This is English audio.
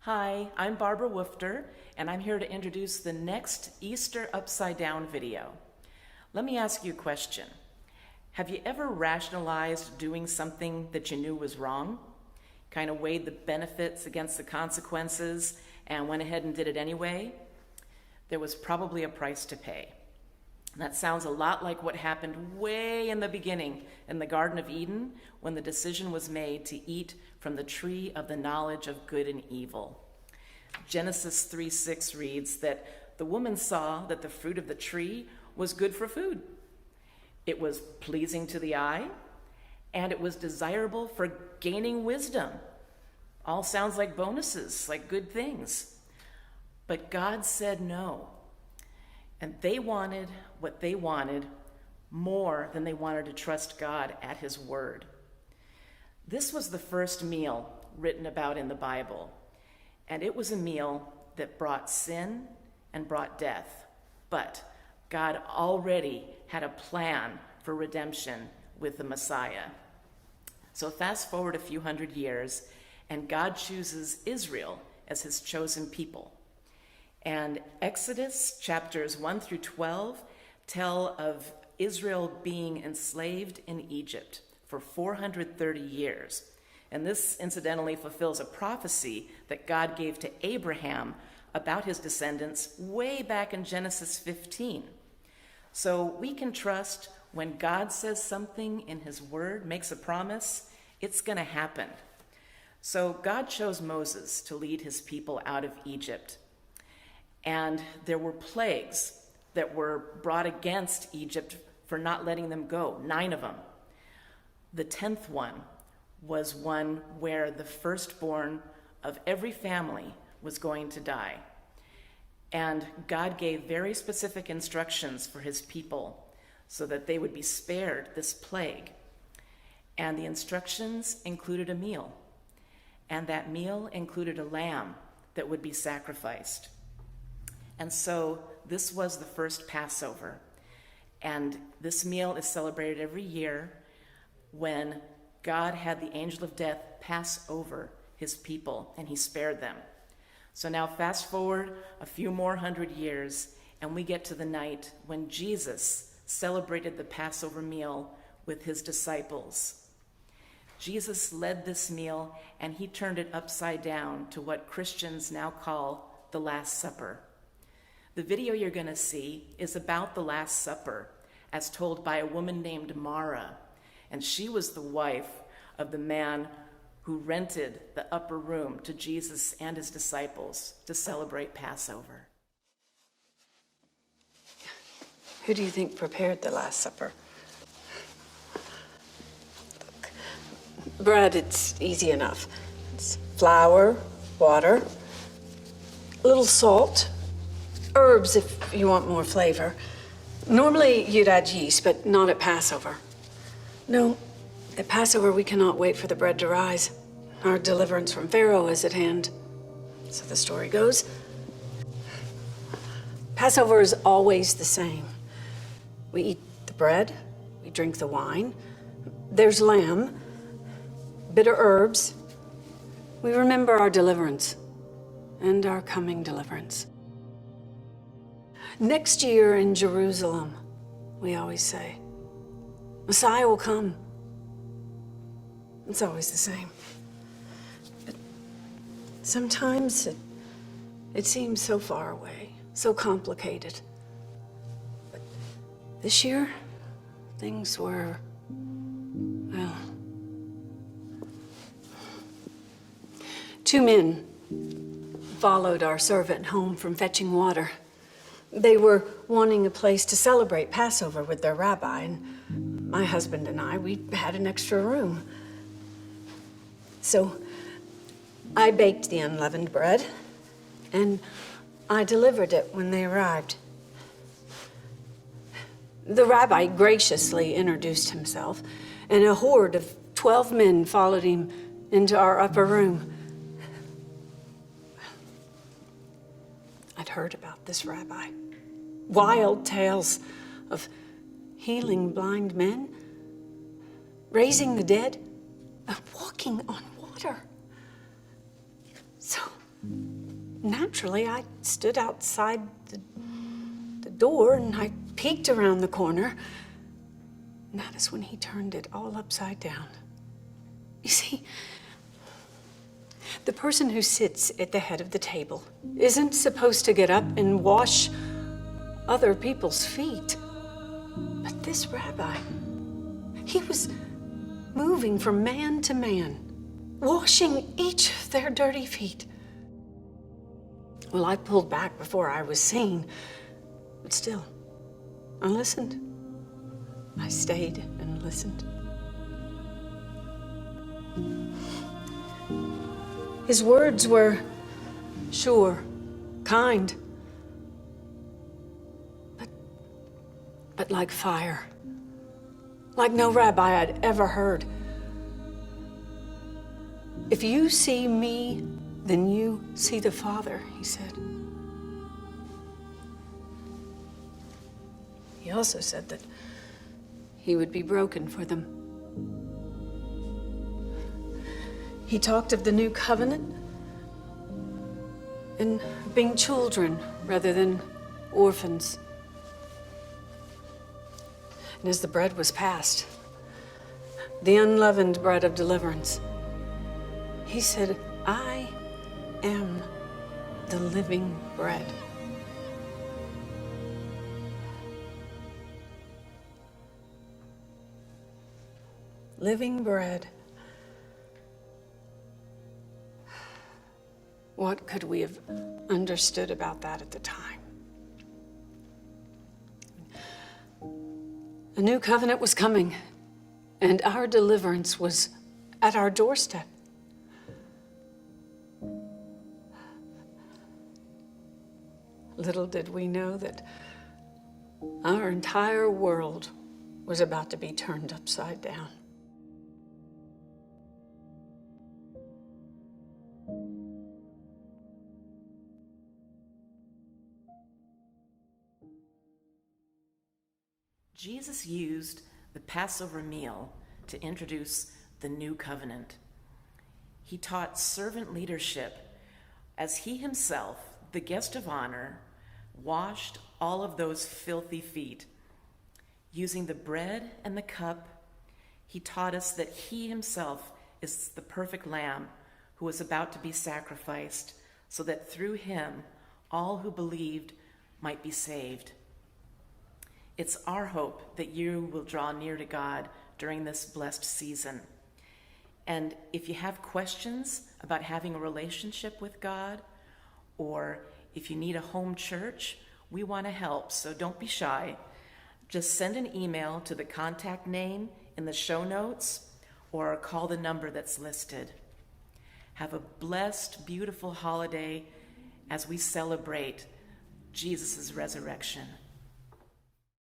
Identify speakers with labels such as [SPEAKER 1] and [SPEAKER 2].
[SPEAKER 1] Hi, I'm Barbara Woofter, and I'm here to introduce the next Easter Upside Down video. Let me ask you a question. Have you ever rationalized doing something that you knew was wrong? Kind of weighed the benefits against the consequences and went ahead and did it anyway? There was probably a price to pay. That sounds a lot like what happened way in the beginning in the Garden of Eden when the decision was made to eat from the tree of the knowledge of good and evil. Genesis 3:6 reads that the woman saw that the fruit of the tree was good for food. It was pleasing to the eye, and it was desirable for gaining wisdom. All sounds like bonuses, like good things. But God said no. And they wanted what they wanted more than they wanted to trust God at his word. This was the first meal written about in the Bible, and it was a meal that brought sin and brought death. But God already had a plan for redemption with the Messiah. So fast forward a few hundred years, and God chooses Israel as his chosen people. And Exodus chapters 1 through 12 tell of Israel being enslaved in Egypt for 430 years. And this incidentally fulfills a prophecy that God gave to Abraham about his descendants way back in Genesis 15. So we can trust when God says something in his word, makes a promise, it's going to happen. So God chose Moses to lead his people out of Egypt. And there were plagues that were brought against Egypt for not letting them go, 9 of them. The 10th one was one where the firstborn of every family was going to die. And God gave very specific instructions for his people so that they would be spared this plague. And the instructions included a meal. And that meal included a lamb that would be sacrificed. And so this was the first Passover. And this meal is celebrated every year when God had the angel of death pass over his people, and he spared them. So now fast forward a few more hundred years, and we get to the night when Jesus celebrated the Passover meal with his disciples. Jesus led this meal, and he turned it upside down to what Christians now call the Last Supper. The video you're going to see is about the Last Supper, as told by a woman named Mara, and she was the wife of the man who rented the upper room to Jesus and his disciples to celebrate Passover.
[SPEAKER 2] Who do you think prepared the Last Supper? Look, bread, it's easy enough. It's flour, water, a little salt, herbs if you want more flavor. Normally you'd add yeast, but not at Passover. No, at Passover we cannot wait for the bread to rise. Our deliverance from Pharaoh is at hand. So the story goes. Passover is always the same. We eat the bread, we drink the wine, there's lamb, bitter herbs. We remember our deliverance and our coming deliverance. Next year in Jerusalem, we always say, Messiah will come. It's always the same. But sometimes it seems so far away, so complicated. But this year, things were, well, 2 men followed our servant home from fetching water. They were wanting a place to celebrate Passover with their rabbi, and my husband and I, we had an extra room. So I baked the unleavened bread, and I delivered it when they arrived. The rabbi graciously introduced himself, and a horde of 12 men followed him into our upper room. I'd heard about this rabbi. Wild tales of healing blind men, raising the dead, and walking on water. So Naturally, I stood outside the door and I peeked around the corner. And that is when he turned it all upside down. You see, the person who sits at the head of the table isn't supposed to get up and wash other people's feet. But this rabbi, he was moving from man to man, washing each of their dirty feet. Well, I pulled back before I was seen, but still, I listened. I stayed and listened. His words were sure, kind, but like fire, like no rabbi I'd ever heard. If you see me, then you see the Father, he said. He also said that he would be broken for them. He talked of the new covenant and being children rather than orphans. And as the bread was passed, the unleavened bread of deliverance, he said, I am the living bread. Living bread. What could we have understood about that at the time? A new covenant was coming, and our deliverance was at our doorstep. Little did we know that our entire world was about to be turned upside down.
[SPEAKER 1] Jesus used the Passover meal to introduce the new covenant. He taught servant leadership as he himself, the guest of honor, washed all of those filthy feet. Using the bread and the cup, he taught us that he himself is the perfect lamb who was about to be sacrificed so that through him, all who believed might be saved. It's our hope that you will draw near to God during this blessed season. And if you have questions about having a relationship with God, or if you need a home church, we want to help, so don't be shy. Just send an email to the contact name in the show notes, or call the number that's listed. Have a blessed, beautiful holiday as we celebrate Jesus' resurrection.